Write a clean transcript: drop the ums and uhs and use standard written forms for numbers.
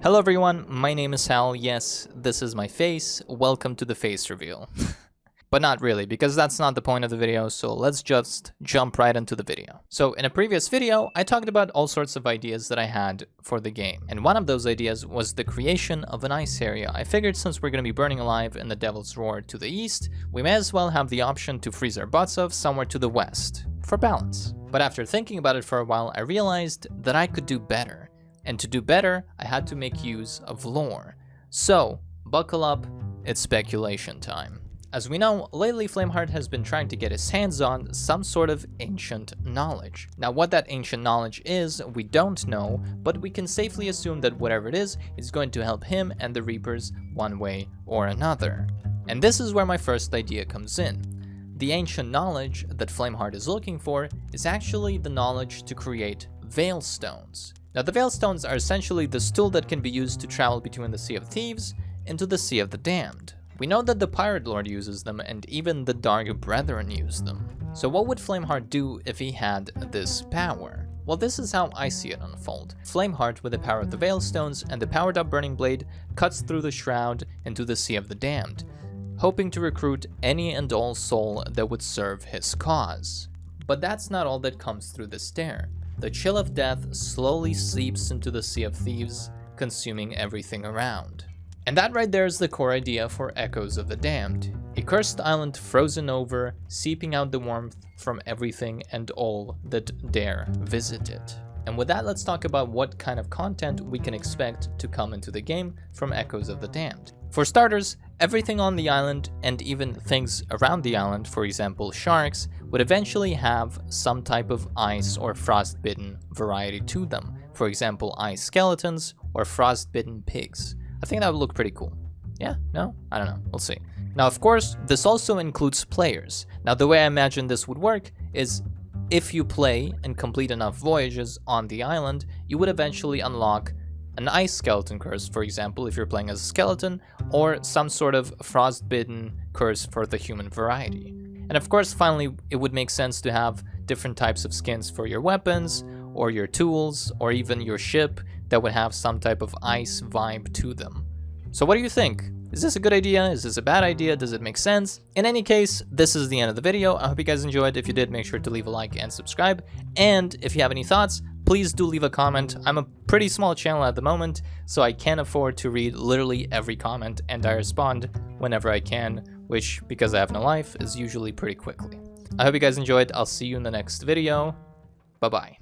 Hello everyone, my name is Hal. Yes, this is my face. Welcome to the face reveal. But not really, because that's not the point of the video, so let's just jump right into the video. So in a previous video, I talked about all sorts of ideas that I had for the game, and one of those ideas was the creation of an ice area. I figured since we're going to be burning alive in the Devil's Roar to the east, we may as well have the option to freeze our butts off somewhere to the west, for balance. But after thinking about it for a while, I realized that I could do better. And to do better, I had to make use of lore. So, buckle up, it's speculation time. As we know, lately Flameheart has been trying to get his hands on some sort of ancient knowledge. Now what that ancient knowledge is, we don't know, but we can safely assume that whatever it is going to help him and the Reapers one way or another. And this is where my first idea comes in. The ancient knowledge that Flameheart is looking for is actually the knowledge to create Veilstones. Now the Veilstones are essentially the tool that can be used to travel between the Sea of Thieves into the Sea of the Damned. We know that the Pirate Lord uses them, and even the Dark Brethren use them. So what would Flameheart do if he had this power? Well, this is how I see it unfold. Flameheart, with the power of the Veilstones and the powered up Burning Blade, cuts through the Shroud into the Sea of the Damned, hoping to recruit any and all soul that would serve his cause. But that's not all that comes through the stair. The chill of death slowly seeps into the Sea of Thieves, consuming everything around. And that right there is the core idea for Echoes of the Damned. A cursed island frozen over, seeping out the warmth from everything and all that dare visit it. And with that, let's talk about what kind of content we can expect to come into the game from Echoes of the Damned. For starters, everything on the island and even things around the island, for example sharks, would eventually have some type of ice or frostbitten variety to them. For example, ice skeletons or frostbitten pigs. I think that would look pretty cool. Yeah? No? I don't know. We'll see. Now, of course, this also includes players. Now, the way I imagine this would work is if you play and complete enough voyages on the island, you would eventually unlock an ice skeleton curse, for example, if you're playing as a skeleton, or some sort of frostbitten curse for the human variety. And of course, finally, it would make sense to have different types of skins for your weapons, or your tools, or even your ship that would have some type of ice vibe to them. So what do you think? Is this a good idea? Is this a bad idea? Does it make sense? In any case, this is the end of the video. I hope you guys enjoyed. If you did, make sure to leave a like and subscribe. And if you have any thoughts, please do leave a comment. I'm a pretty small channel at the moment, so I can't afford to read literally every comment, and I respond whenever I can, which, because I have no life, is usually pretty quickly. I hope you guys enjoyed. I'll see you in the next video. Bye-bye.